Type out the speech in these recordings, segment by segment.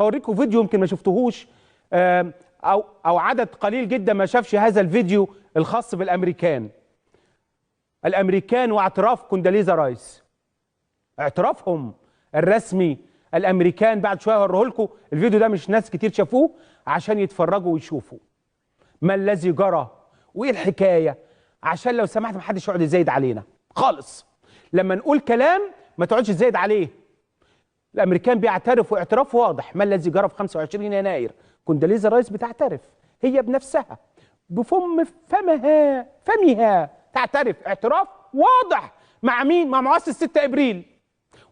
هوريكم فيديو يمكن ما شفتوهوش، أو عدد قليل جدا ما شافش هذا الفيديو الخاص بالأمريكان. الأمريكان واعتراف كوندوليزا رايس، اعترافهم الرسمي الأمريكان. بعد شوية هوريه لكم الفيديو ده، مش ناس كتير شافوه، عشان يتفرجوا ويشوفوا ما الذي جرى وإيه الحكاية، عشان لو سمحت ما حدش يقعد يزايد علينا خالص. لما نقول كلام ما تقعدش تزايد عليه. الأمريكان بيعترفوا اعتراف واضح ما الذي جرى في 25 يناير. كوندوليزا رايس بتعترف هي بنفسها فمها تعترف اعتراف واضح. مع مين؟ مع مؤسس 6 ابريل.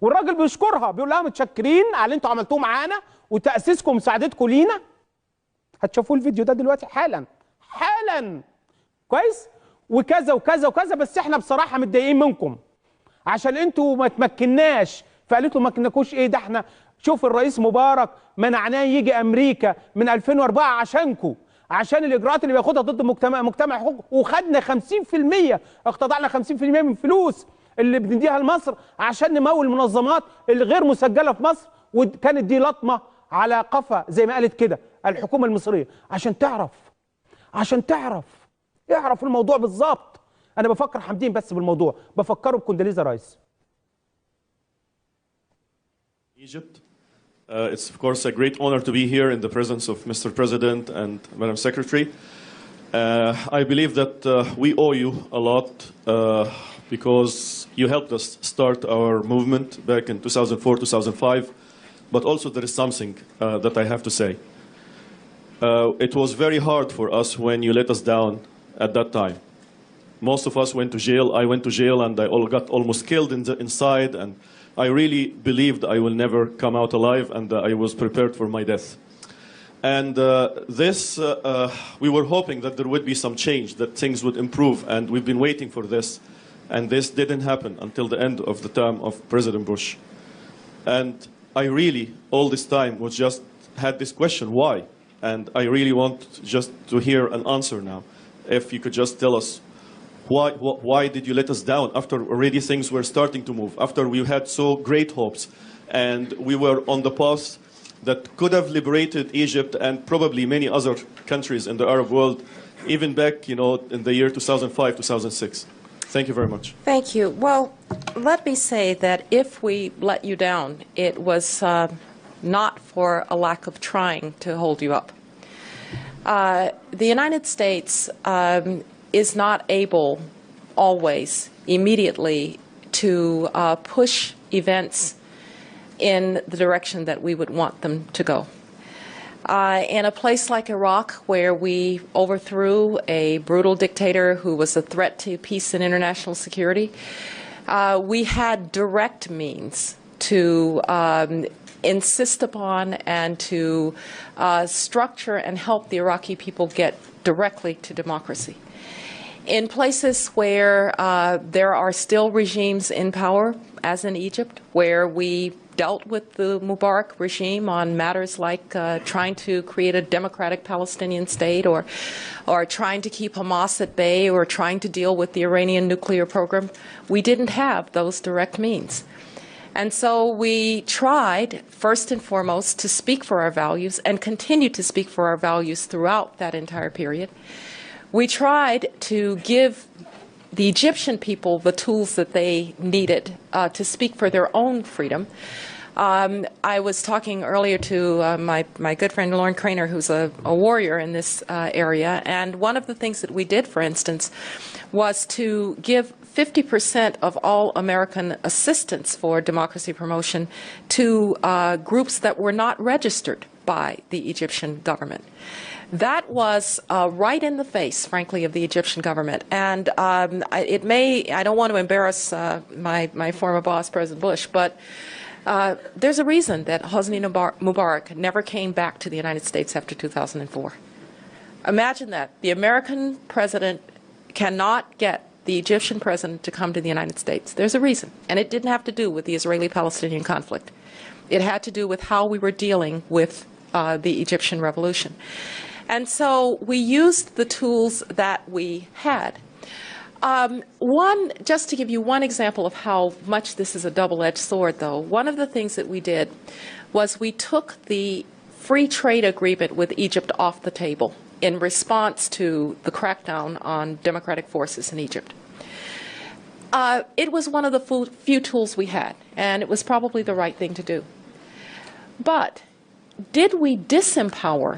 والراجل بيشكرها، بيقول لها متشكرين على اللي انتوا عملتوه معانا وتاسيسكم ومساعدتكم لينا. هتشوفوا الفيديو ده دلوقتي حالا كويس، وكذا وكذا وكذا، بس احنا بصراحه متضايقين منكم عشان انتوا ما تمكناش. فقالت له ما كناكوش ايه ده، احنا شوف الرئيس مبارك منعناه يجي امريكا من 2004 عشانكم، عشان الاجراءات اللي بياخدها ضد مجتمع حقوق، وخدنا 50%، اقتطعنا 50% من فلوس اللي بنديها لمصر عشان نمول المنظمات اللي غير مسجله في مصر. وكانت دي لطمه على قفا زي ما قالت كده الحكومه المصريه، عشان اعرف الموضوع بالظبط. انا بفكر حمدين بس بالموضوع، بفكره بكوندوليزا رايس. Egypt. It's of course a great honor to be here in the presence of Mr. President and Madam Secretary. I believe that we owe you a lot because you helped us start our movement back in 2004-2005, but also there is something that I have to say. It was very hard for us when you let us down at that time. Most of us went to jail. I went to jail and I got almost killed inside, and I really believed I will never come out alive, and I was prepared for my death. And we were hoping that there would be some change, that things would improve, and we've been waiting for this. And this didn't happen until the end of the term of President Bush. And I really, all this time, had this question, why? And I really want just to hear an answer now. If you could just tell us, why did you let us down after already things were starting to move, after we had so great hopes, and we were on the path that could have liberated Egypt and probably many other countries in the Arab world, even back, in the year 2005, 2006. Thank you very much. Thank you. Well, let me say that if we let you down, it was not for a lack of trying to hold you up. The United States is not able always immediately to push events in the direction that we would want them to go. In a place like Iraq, where we overthrew a brutal dictator who was a threat to peace and international security, we had direct means to insist upon and to structure and help the Iraqi people get directly to democracy. In places where there are still regimes in power, as in Egypt, where we dealt with the Mubarak regime on matters like trying to create a democratic Palestinian state, or trying to keep Hamas at bay, or trying to deal with the Iranian nuclear program, we didn't have those direct means. And so we tried, first and foremost, to speak for our values and continue to speak for our values throughout that entire period. We tried to give the Egyptian people the tools that they needed to speak for their own freedom. I was talking earlier to my good friend Lauren Craner, who's a warrior in this area, and one of the things that we did, for instance, was to give 50% of all American assistance for democracy promotion to groups that were not registered by the Egyptian government. That was right in the face, frankly, of the Egyptian government. And I don't want to embarrass my former boss, President Bush, but there's a reason that Hosni Mubarak never came back to the United States after 2004. Imagine that. The American president cannot get the Egyptian president to come to the United States. There's a reason. And it didn't have to do with the Israeli-Palestinian conflict. It had to do with how we were dealing with the Egyptian revolution. And so we used the tools that we had. Just to give you one example of how much this is a double-edged sword, though, one of the things that we did was we took the free trade agreement with Egypt off the table in response to the crackdown on democratic forces in Egypt. It was one of the few tools we had, and it was probably the right thing to do. But did we disempower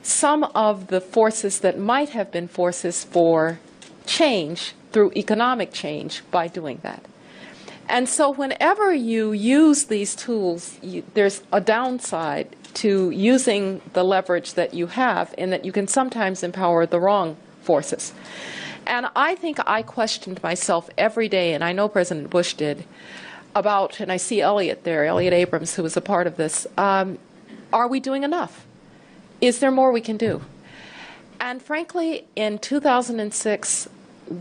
some of the forces that might have been forces for change through economic change by doing that? And so whenever you use these tools, there's a downside to using the leverage that you have, in that you can sometimes empower the wrong forces. And I think I questioned myself every day, and I know President Bush did, about, and I see Elliot there, Elliot Abrams, who was a part of this, are we doing enough? Is there more we can do? And frankly, in 2006,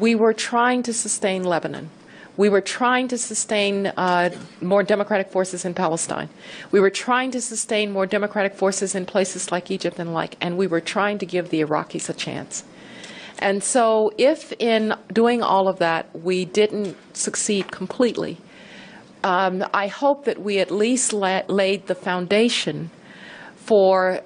we were trying to sustain Lebanon. We were trying to sustain more democratic forces in Palestine. We were trying to sustain more democratic forces in places like Egypt and we were trying to give the Iraqis a chance. And so if in doing all of that we didn't succeed completely, I hope that we at least laid the foundation for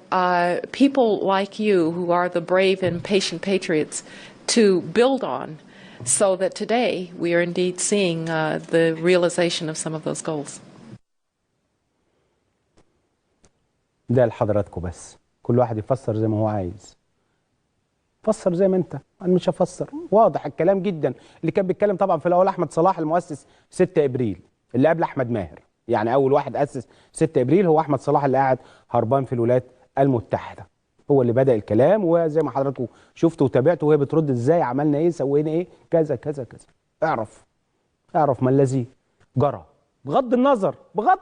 people like you, who are the brave and patient patriots, to build on, so that today we are indeed seeing the realization of some of those goals. ده لحضراتكم بس، كل واحد يفسر زي ما هو عايز. فسر زي ما انت، انا مش هفسر، واضح الكلام جدا. اللي كان بيتكلم طبعا في الاول احمد صلاح المؤسس 6 ابريل، اللي قبل احمد ماهر، يعني اول واحد اسس 6 ابريل هو احمد صلاح اللي قاعد هربان في الولايات المتحده. هو اللي بدأ الكلام، وزي ما حضراتكم شفتوا وتابعتوا وهي بترد ازاي، عملنا ايه، سوينا ايه، كذا كذا كذا. اعرف ما الذي جرى، بغض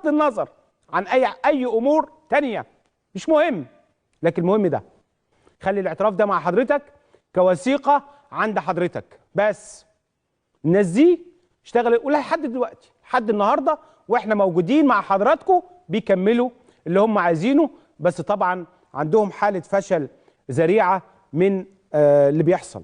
النظر عن اي امور تانية، مش مهم، لكن المهم ده. خلي الاعتراف ده مع حضرتك كوثيقه عند حضرتك بس. الناس دي اشتغلت ولحد دلوقتي، لحد النهارده واحنا موجودين مع حضراتكم بيكملوا اللي هم عايزينه، بس طبعا عندهم حالة فشل ذريعة من اللي بيحصل.